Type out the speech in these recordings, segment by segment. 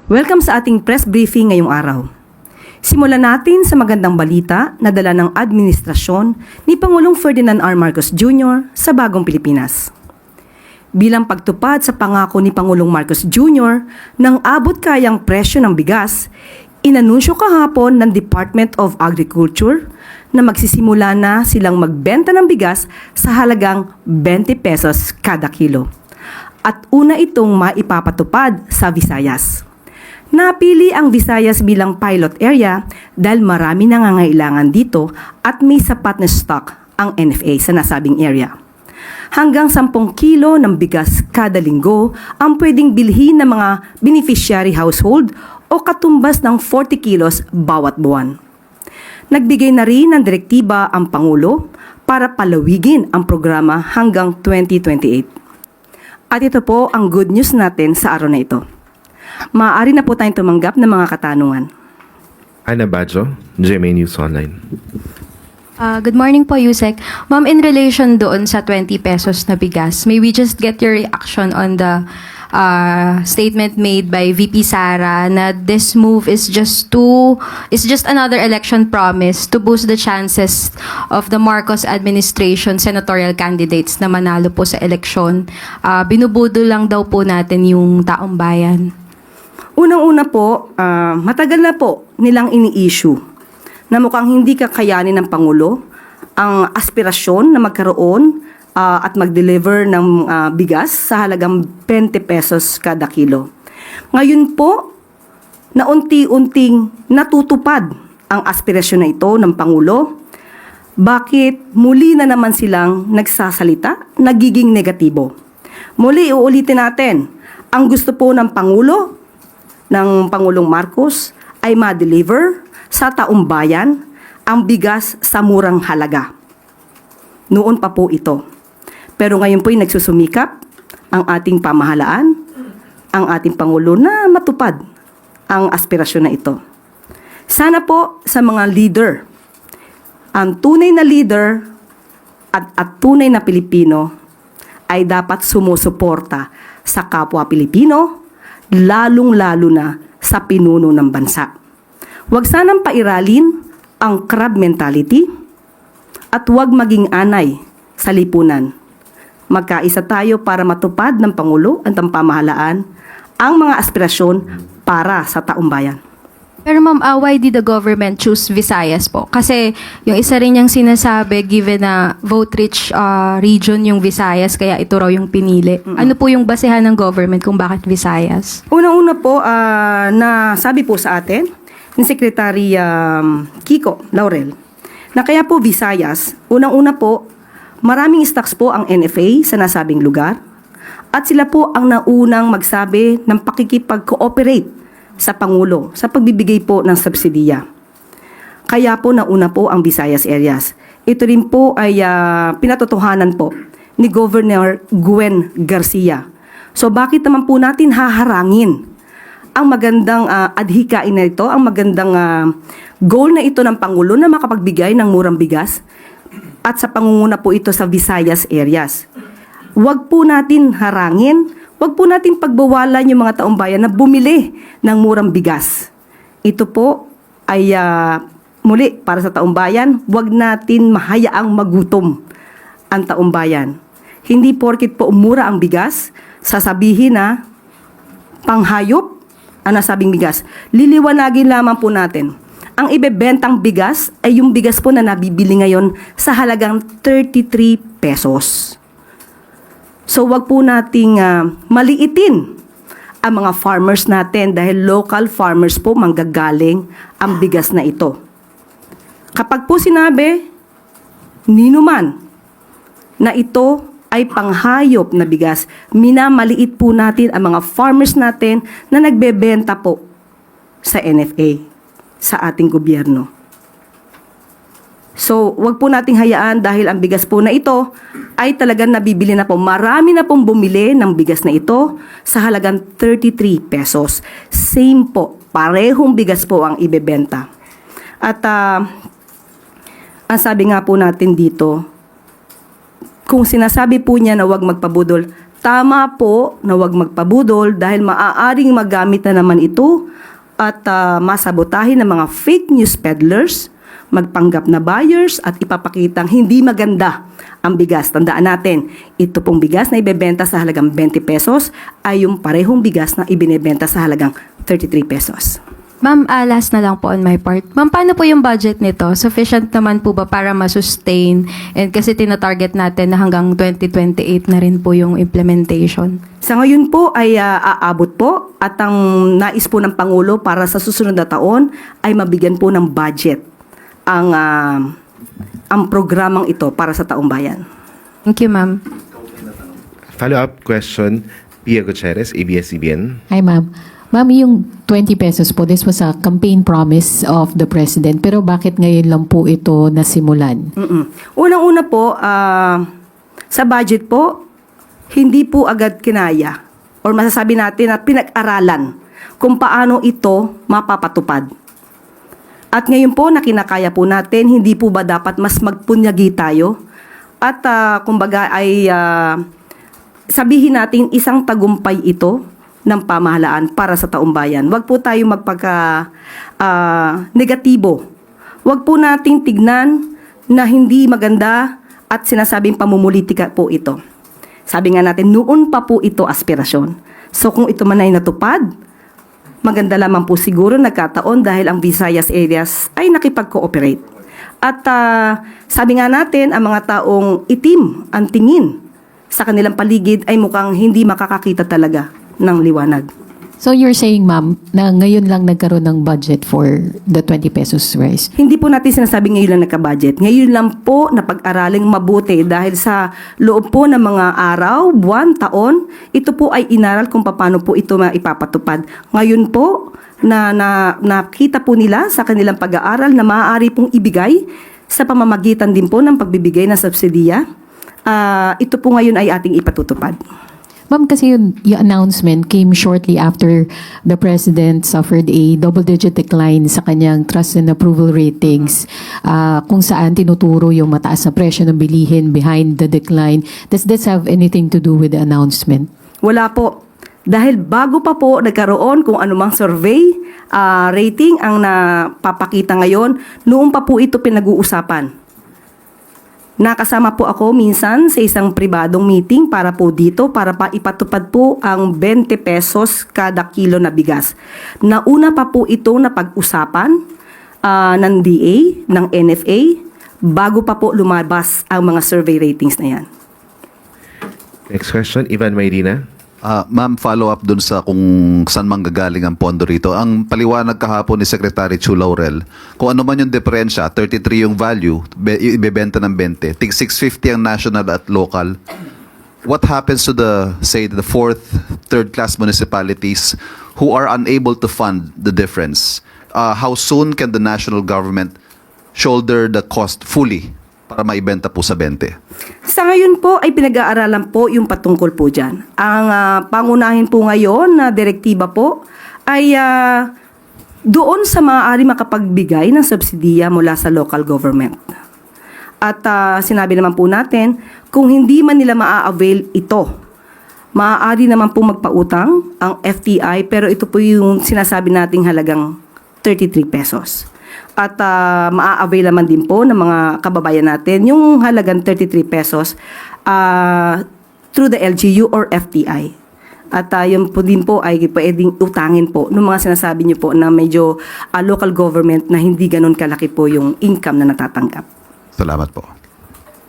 Welcome sa ating press briefing ngayong araw. Simulan natin sa magandang balita na dala ng administrasyon ni Pangulong Ferdinand R. Marcos Jr. sa bagong Pilipinas. Bilang pagtupad sa pangako ni Pangulong Marcos Jr. ng abot kayang presyo ng bigas, inanunsyo kahapon ng Department of Agriculture na magsisimula na silang magbenta ng bigas sa halagang 20 pesos kada kilo. At una itong maipapatupad sa Visayas. Napili ang Visayas bilang pilot area dahil marami nangangailangan dito at may sapat na stock ang NFA sa nasabing area. Hanggang 10 kilo ng bigas kada linggo ang pwedeng bilhin ng mga beneficiary household o katumbas ng 40 kilos bawat buwan. Nagbigay na rin ng direktiba ang Pangulo para palawigin ang programa hanggang 2028. At ito po ang good news natin sa araw na ito. Maaari na po tayong tumanggap ng mga katanungan. Ana Badjo, GMA News Online. Good morning po, Yusek. Ma'am, in relation doon sa 20 pesos na bigas, may we just get your reaction on the statement made by VP Sara na this move is just another election promise to boost the chances of the Marcos administration senatorial candidates na manalo po sa eleksyon. Binubudol lang daw po natin yung taong bayan. Unang-una po, matagal na po nilang ini-issue na mukhang hindi kakayanin ng Pangulo ang aspirasyon na magkaroon at mag-deliver ng bigas sa halagang 20 pesos kada kilo. Ngayon po, na unti-unting natutupad ang aspirasyon na ito ng Pangulo, bakit muli na naman silang nagsasalita, nagiging negatibo? Muli, uulitin natin, ang gusto po ng Pangulo, ng Pangulong Marcos ay ma-deliver sa taong bayan ang bigas sa murang halaga. Noon pa po ito. Pero ngayon po'y nagsusumikap ang ating pamahalaan, ang ating Pangulo na matupad ang aspirasyon na ito. Sana po sa mga leader, ang tunay na leader at tunay na Pilipino ay dapat sumusuporta sa kapwa Pilipino, lalong-lalo na sa pinuno ng bansa. Huwag sanang pairalin ang crab mentality at huwag maging anay sa lipunan. Magkaisa tayo para matupad ng Pangulo at ng pamahalaan ang mga aspirasyon para sa taong bayan. Pero ma'am, why did the government choose Visayas po? Kasi yung isa rin niyang sinasabi, given na vote-rich region yung Visayas, kaya ito raw yung pinili. Ano po yung basehan ng government kung bakit Visayas? Una-una po, na sabi po sa atin ni Secretary Kiko Laurel, na kaya po Visayas, unang-una po, maraming stocks po ang NFA sa nasabing lugar at sila po ang naunang magsabi ng pakikipag-cooperate sa Pangulo sa pagbibigay po ng subsidiya. Kaya po nauna po ang Visayas areas. Ito rin po ay pinatotohanan po ni Governor Gwen Garcia. So bakit naman po natin haharangin ang magandang adhikain na ito, ang magandang goal na ito ng Pangulo na makapagbigay ng murang bigas at sa pangunguna po ito sa Visayas areas. Huwag po natin harangin, huwag po natin pagbawalan yung mga taong bayan na bumili ng murang bigas. Ito po ay muli para sa taong bayan, huwag natin mahayaang magutom ang taong bayan. Hindi porkit po mura ang bigas, sasabihin na panghayop ang nasabing bigas. Liliwanagin lamang po natin. Ang ibebentang bigas ay yung bigas po na nabibili ngayon sa halagang 33 pesos. So wag po nating maliitin ang mga farmers natin dahil local farmers po manggagaling ang bigas na ito. Kapag po sinabi, ninuman, na ito ay panghayop na bigas, minamaliit po natin ang mga farmers natin na nagbebenta po sa NFA, sa ating gobyerno. So, wag po nating hayaan dahil ang bigas po na ito ay talagang nabibili na po. Marami na pong bumili ng bigas na ito sa halagang 33 pesos. Same po, parehong bigas po ang ibebenta. At ang sabi nga po natin dito, kung sinasabi po niya na wag magpabudol, tama po na huwag magpabudol dahil maaaring magamit na naman ito at masabotahin ng mga fake news peddlers, magpanggap na buyers at ipapakitang hindi maganda ang bigas. Tandaan natin, ito pong bigas na ibebenta sa halagang 20 pesos ay yung parehong bigas na ibinebenta sa halagang 33 pesos. Ma'am, last na lang po on my part. Ma'am, paano po yung budget nito? Sufficient naman po ba para ma-sustain? And kasi tina-target natin na hanggang 2028 na rin po yung implementation. Sa ngayon po ay aabot po at ang nais po ng Pangulo para sa susunod na taon ay mabigyan po ng budget ang programang ito para sa taong bayan. Thank you, ma'am. Follow-up question, Pia Gutierrez, ABS-CBN. Hi, ma'am. Ma'am, yung 20 pesos po, this was a campaign promise of the President. Pero bakit ngayon lang po ito nasimulan? Unang-una po, sa budget po, hindi po agad kinaya or masasabi natin na pinag-aralan kung paano ito mapapatupad. At ngayon po, nakinakaya po natin, hindi po ba dapat mas magpunyagi tayo? At kumbaga ay sabihin natin isang tagumpay ito ng pamahalaan para sa taong bayan. Huwag po tayo negatibo. Huwag po nating tignan na hindi maganda at sinasabing pamumulitika po ito. Sabi nga natin, noon pa po ito aspirasyon. So kung ito man ay natupad, maganda lamang po siguro nagkataon dahil ang Visayas areas ay nakipag-cooperate. At sabi nga natin, ang mga taong itim ang tingin sa kanilang paligid ay mukhang hindi makakakita talaga ng liwanag. So you're saying, ma'am, na ngayon lang nagkaroon ng budget for the 20 pesos rice? Hindi po natin sinasabi ngayon lang nagka-budget. Ngayon lang po na pag-araling mabuti dahil sa loob po ng mga araw, buwan, taon, ito po ay inaral kung paano po ito maipapatupad. Ngayon po, nakita po nila sa kanilang pag-aaral na maaari pong ibigay sa pamamagitan din po ng pagbibigay ng subsidiya. Ito po ngayon ay ating ipatutupad. Ma'am, kasi yung announcement came shortly after the President suffered a double-digit decline sa kanyang trust and approval ratings, kung saan tinuturo yung mataas na presyo ng bilihin behind the decline. Does this have anything to do with the announcement? Wala po. Dahil bago pa po nagkaroon kung anumang survey, rating ang napapakita ngayon, noon pa po ito pinag-uusapan. Nakasama po ako minsan sa isang pribadong meeting para po dito, para pa ipatupad po ang 20 pesos kada kilo na bigas. Nauna pa po ito na pag-usapan ng DA, ng NFA, bago pa po lumabas ang mga survey ratings na yan. Next question, Ivan Mayrina. Ma'am, follow up dun sa kung saan manggagaling ang pondo rito. Ang paliwanag kahapon ni Secretary Chu Laurel, kung ano man yung diferensya, 33 yung value, ibebenta ng 20. Tig 650 ang national at local. What happens to the fourth, third class municipalities who are unable to fund the difference? How soon can the national government shoulder the cost fully para maibenta po sa 20? Sa ngayon po ay pinag-aaralan po yung patungkol po dyan. Ang pangunahin po ngayon na direktiba po ay doon sa maaari makapagbigay ng subsidiya mula sa local government. At sinabi naman po natin, kung hindi man nila maa-avail ito, maaari naman po magpautang ang FTI, pero ito po yung sinasabi nating halagang 33 pesos. At maa-avail naman din po ng mga kababayan natin yung halagang 33 pesos through the LGU or FTI. At yun po din po ay pwedeng utangin po ng mga sinasabi niyo po na medyo local government na hindi ganun kalaki po yung income na natatanggap. Salamat po.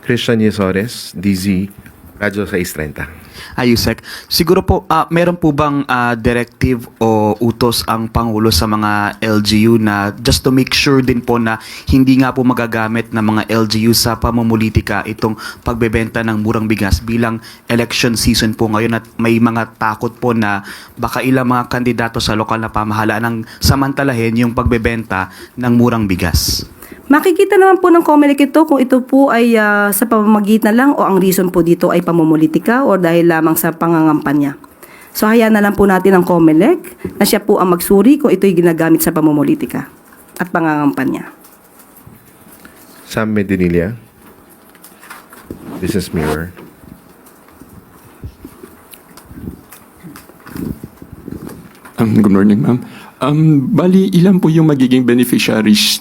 Christian Yesores, DZ, Radyo 630. Yusek, siguro po, meron po bang directive o utos ang Pangulo sa mga LGU na just to make sure din po na hindi nga po magagamit ng mga LGU sa pamumulitika itong pagbebenta ng murang bigas bilang election season po ngayon at may mga takot po na baka ilang mga kandidato sa lokal na pamahalaan ang samantalahin yung pagbebenta ng murang bigas? Makikita naman po ng COMELEC ito kung ito po ay sa pamamagitan lang o ang reason po dito ay pamumulitika o dahil lamang sa pangangampanya. So hayaan na lang po natin ang COMELEC na siya po ang magsuri kung ito'y ginagamit sa pamumulitika at pangangampanya. Sam Medinilla, Business Mirror. Good morning, ma'am. Bali, ilan po yung magiging beneficiaries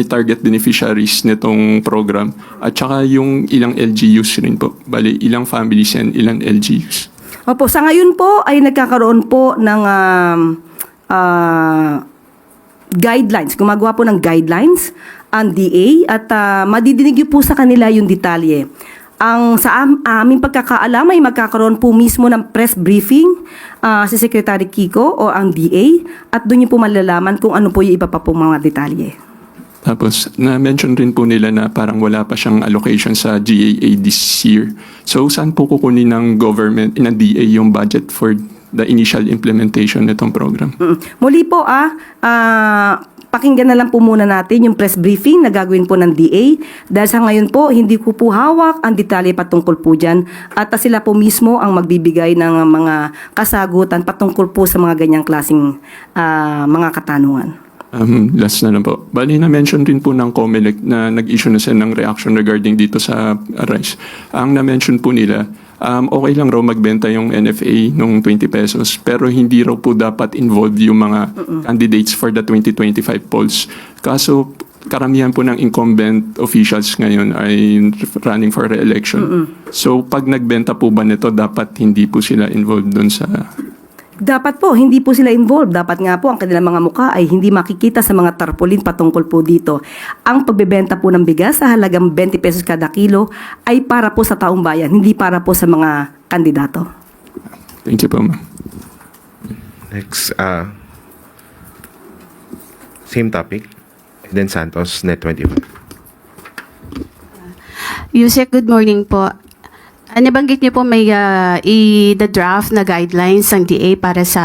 target beneficiaries nitong program? At saka yung ilang LGUs rin po. Bali, ilang families and ilang LGUs? Opo, sa ngayon po ay nagkakaroon po ng guidelines. Gumagawa po ng guidelines ang DA at madidinig niyo po sa kanila yung detalye. Ang sa aming pagkakaalam ay magkakaroon po mismo ng press briefing si Secretary Kiko o ang DA at doon niyo po malalaman kung ano po yung iba pa pong mga detalye. Tapos, na-mention rin po nila na parang wala pa siyang allocation sa GAA this year. So, saan po kukunin ng government, ng DA yung budget for the initial implementation nitong program? Muli po pakinggan na lang po muna natin yung press briefing na gagawin po ng DA dahil sa ngayon po hindi ko po hawak ang detalye patungkol po dyan at sila po mismo ang magbibigay ng mga kasagutan patungkol po sa mga ganyang klaseng mga katanungan. Last na lang po. Bali, na-mention rin po ng COMELEC na nag-issue na sila ng reaction regarding dito sa rice. Ang na-mention po nila, okay lang raw magbenta yung NFA nung 20 pesos pero hindi raw po dapat involved yung mga candidates for the 2025 polls. Kaso, karamihan po ng incumbent officials ngayon ay running for re-election. So, pag nagbenta po ba nito, dapat hindi po sila involved dun sa... Dapat po, hindi po sila involved. Dapat nga po ang kanilang mga mukha ay hindi makikita sa mga tarpaulin patungkol po dito. Ang pagbebenta po ng bigas sa halagang 20 pesos kada kilo ay para po sa taong bayan, hindi para po sa mga kandidato. Thank you po, ma'am. Next, same topic. Then Santos, Net 25. Yusek, good morning po. Nabanggit niyo po may the draft na guidelines ng DA para sa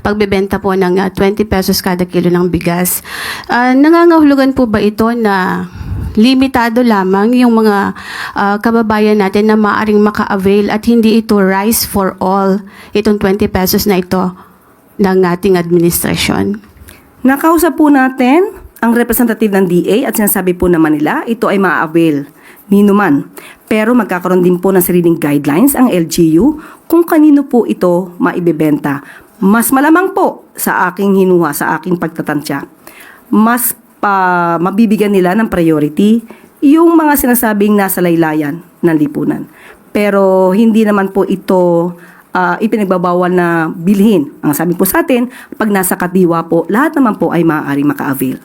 pagbebenta po ng 20 pesos kada kilo ng bigas. Nangangahulugan po ba ito na limitado lamang yung mga kababayan natin na maaring maka-avail at hindi ito rice for all, itong 20 pesos na ito ng ating administrasyon? Nakausap po natin ang representative ng DA at sinasabi po naman nila ito ay ma-avail nino man. Pero magkakaroon din po ng sariling guidelines ang LGU kung kanino po ito maibebenta. Mas malamang po sa aking hinuha, sa aking pagtatansya, mas mabibigyan nila ng priority yung mga sinasabing nasa laylayan ng lipunan. Pero hindi naman po ito ipinagbabawal na bilhin. Ang sabi po sa atin, pag nasa kadiwa po, lahat naman po ay maaaring maka-avail.